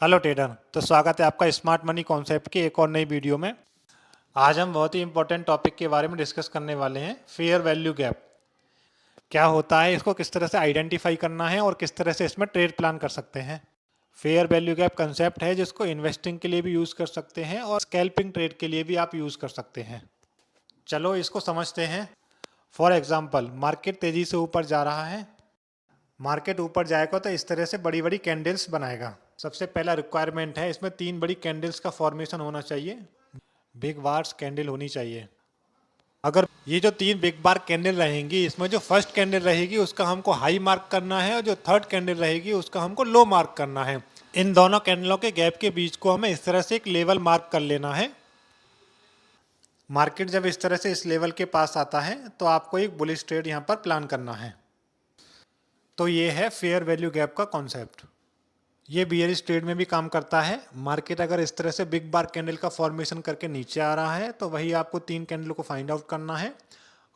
Hello trader. तो स्वागत है आपका स्मार्ट मनी कॉन्सेप्ट की एक और नई वीडियो में। आज हम बहुत ही इंपॉर्टेंट टॉपिक के बारे में डिस्कस करने वाले हैं, फेयर वैल्यू गैप। क्या होता है, इसको किस तरह से आइडेंटिफाई करना है और किस तरह से इसमें ट्रेड प्लान कर सकते हैं। फेयर वैल्यू गैप कंसेप्ट है जिसको इन्वेस्टिंग के लिए भी यूज़ कर सकते हैं और स्कैल्पिंग ट्रेड के लिए भी आप यूज़ कर सकते हैं। चलो इसको समझते हैं। फॉर एग्जाम्पल, मार्केट तेज़ी से ऊपर जा रहा है। मार्केट ऊपर जाएगा तो इस तरह से बड़ी बड़ी कैंडल्स बनाएगा। सबसे पहला रिक्वायरमेंट है, इसमें 3 बड़ी कैंडल्स का फॉर्मेशन होना चाहिए। बिग बार्स कैंडल होनी चाहिए। अगर ये जो 3 बिग बार कैंडल रहेंगी, इसमें जो फर्स्ट कैंडल रहेगी उसका हमको हाई मार्क करना है और जो थर्ड कैंडल रहेगी उसका हमको लो मार्क करना है। इन दोनों कैंडलों के गैप के बीच को हमें इस तरह से एक लेवल मार्क कर लेना है। मार्केट जब इस तरह से इस लेवल के पास आता है तो आपको एक बुलिश ट्रेड यहाँ पर प्लान करना है। तो ये है फेयर वैल्यू गैप का कॉन्सेप्ट। ये बियरिश ट्रेड में भी काम करता है। मार्केट अगर इस तरह से बिग बार कैंडल का फॉर्मेशन करके नीचे आ रहा है तो वही आपको 3 कैंडल को फाइंड आउट करना है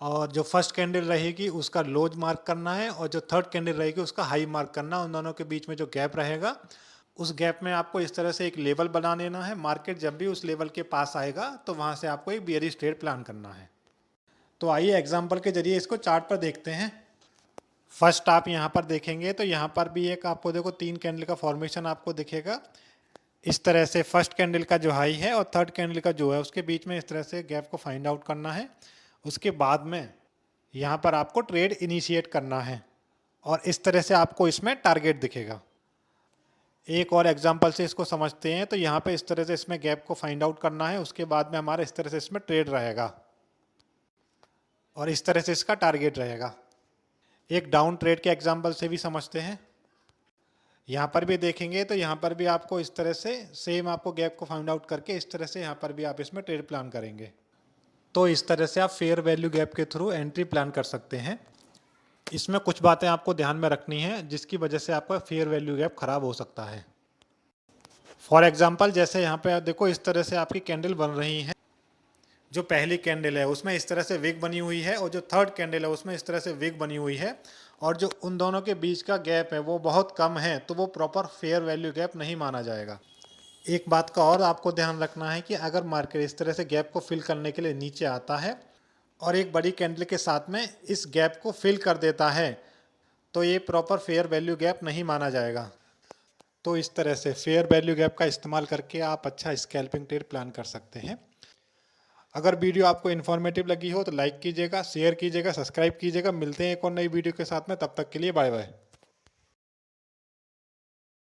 और जो फर्स्ट कैंडल रहेगी उसका लोज मार्क करना है और जो थर्ड कैंडल रहेगी उसका हाई मार्क करना है। उन दोनों के बीच में जो गैप रहेगा उस गैप में आपको इस तरह से एक लेवल बना लेना है। मार्केट जब भी उस लेवल के पास आएगा तो वहाँ से आपको एक बियरिश ट्रेड प्लान करना है। तो आइए एग्जाम्पल के जरिए इसको चार्ट पर देखते हैं। फर्स्ट आप यहाँ पर देखेंगे तो यहाँ पर भी एक आपको देखो 3 कैंडल का फॉर्मेशन आपको दिखेगा। इस तरह से फर्स्ट कैंडल का जो हाई है और थर्ड कैंडल का जो है उसके बीच में इस तरह से गैप को फाइंड आउट करना है। उसके बाद में यहाँ पर आपको ट्रेड इनिशिएट करना है और इस तरह से आपको इसमें टारगेट दिखेगा। एक और एग्जांपल से इसको समझते हैं। तो यहाँ पे इस तरह से इसमें गैप को फाइंड आउट करना है, उसके बाद में हमारा इस तरह से इसमें ट्रेड रहेगा और इस तरह से इसका टारगेट रहेगा। एक डाउन ट्रेड के एग्जांपल से भी समझते हैं। यहाँ पर भी देखेंगे तो यहाँ पर भी आपको इस तरह से सेम आपको गैप को फाइंड आउट करके इस तरह से यहाँ पर भी आप इसमें ट्रेड प्लान करेंगे। तो इस तरह से आप फेयर वैल्यू गैप के थ्रू एंट्री प्लान कर सकते हैं। इसमें कुछ बातें आपको ध्यान में रखनी है जिसकी वजह से आपका फेयर वैल्यू गैप खराब हो सकता है। फॉर एग्जाम्पल, जैसे यहाँ पे देखो इस तरह से आपकी कैंडल बन रही है। जो पहली कैंडल है उसमें इस तरह से विग बनी हुई है और जो थर्ड कैंडल है उसमें इस तरह से विग बनी हुई है और जो उन दोनों के बीच का गैप है वो बहुत कम है, तो वो प्रॉपर फेयर वैल्यू गैप नहीं माना जाएगा। एक बात का और आपको ध्यान रखना है कि अगर मार्केट इस तरह से गैप को फिल करने के लिए नीचे आता है और एक बड़ी कैंडल के साथ में इस गैप को फिल कर देता है तो ये प्रॉपर फेयर वैल्यू गैप नहीं माना जाएगा। तो इस तरह से फेयर वैल्यू गैप का इस्तेमाल करके आप अच्छा स्कैल्पिंग ट्रेड प्लान कर सकते हैं। अगर वीडियो आपको इन्फॉर्मेटिव लगी हो तो लाइक कीजिएगा, शेयर कीजिएगा, सब्सक्राइब कीजिएगा। मिलते हैं एक और नई वीडियो के साथ में, तब तक के लिए बाय बाय।